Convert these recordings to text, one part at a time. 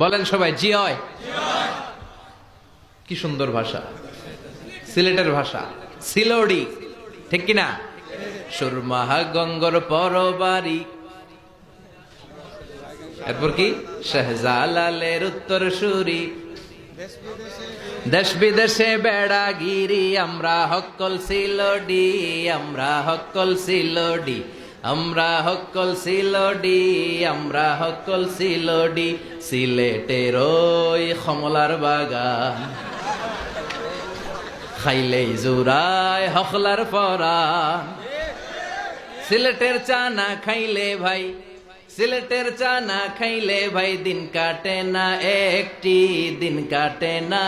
বলেন সবাই জি হয়। কি সুন্দর ভাষা, সিলেটের ভাষা, সিলোডি, ঠিক কিনা? সুরমাহা গঙ্গর পরবারি, এরপর কি শাহজালালের উত্তর সুরি, দেশ বিদেশে বেড়াগিরি, আমরা হক্কল সিলোডি, আমরা হক্কল সিলোডি, আমরা হক্কল সিলোডি, আমরা হক্কল সিলোডি। সিলেটের ওই কমলার বাগান, খাইলেই জুরায় হকলার পরাণ। সিলেটের চা না খাইলে ভাই, সিলেটের চা না খাইলে ভাই দিন কাটে না একটি, দিন কাটে না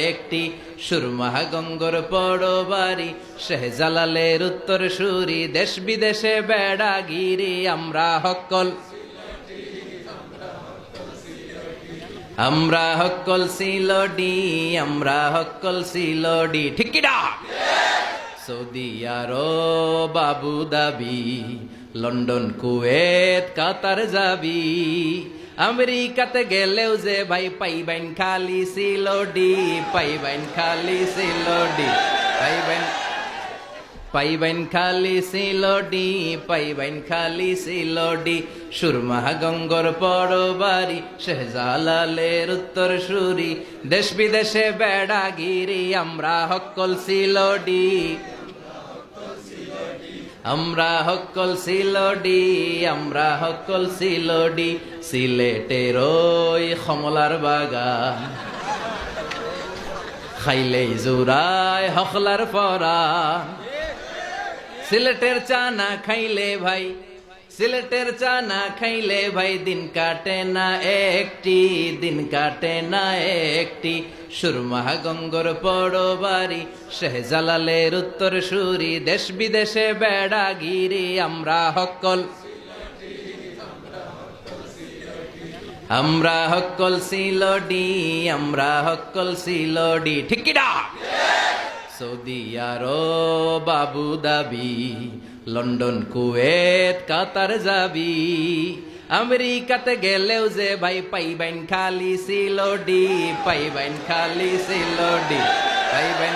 একটি। সুরমাহা গঙ্গর পরবারি, শাহজালালের উত্তর সুরি, দেশ বিদেশে বেড়াগিরি, আমরা হক্কল, আমরা হক্কল সিলোডি, আমরা হক্কল সিলোডি, ঠিক কিনা? সৌদি আরব, আবু ধাবি, লন্ডন, কুয়েত, কাতার যাবি, আমেরিকাতে গেলেও যে ভাই পাইবেন খালি সিলোডি, পাইবেন খালি সিলোডি, পাইবেন, পাইবেন খালি সিলোডি, পাইবেন খালি সিলোডি। সুরমাহা গঙ্গর পরবারি, শাহজালালের উত্তর সুরি, দেশ বিদেশে বেড়াগিরি, আমরা হক্কল সিলোডি, আমরা হক্কল সিলোডি, আমরা হক্কল সিলোডি। সিলেটের ওই কমলার বাগান, খাইলেই জুরায় হকলার পরাণ। সিলেটের চা না খাইলে ভাই, সিলেটের চা না খাইলে ভাই দিন কাটে না একটি, দিন কাটে না একটি। সুরমাহা গঙ্গর পরবারি, শাহজালালের উত্তর সুরি, দেশ বিদেশে বেড়াগিরি, আমরা হক্কল, আমরা হক্কল সিলোডি, আমরা হক্কল সিলোডি, ঠিক কিনা? সৌদি আরব, আবু ধাবি, লন্ডন, কুয়েত, কাতার যাবি, আমেরিকাতে গেলেও যে ভাই পাইবেন খালি সিলোডি, পাইবেন খালি সিলোডি, পাইবেন,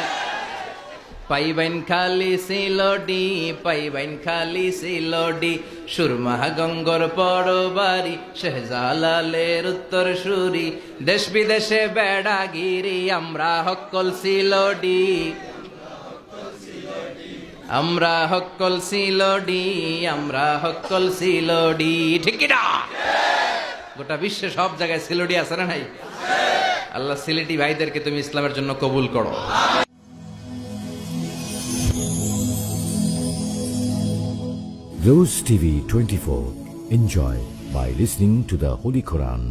পাইবেন খালি সিলোডি, পাইবেন খালি সিলোডি। সুরমাহা গঙ্গর পরবারি, শাহজালালের উত্তর সুরি, দেশ বিদেশে বেড়াগিরি, আমরা হক্কল সিলোডি, আমরা হক্কল সিলোডি, আমরা হক্কল সিলোডি, ঠিক কিনা? গোটা বিশ্বে সব জায়গায় সিলোডি আছে না নাই? আল্লাহ সিলেটি ভাইদেরকে তুমি ইসলামের জন্য কবুল করো। Rose TV 24. Enjoy by listening to the Holy Quran.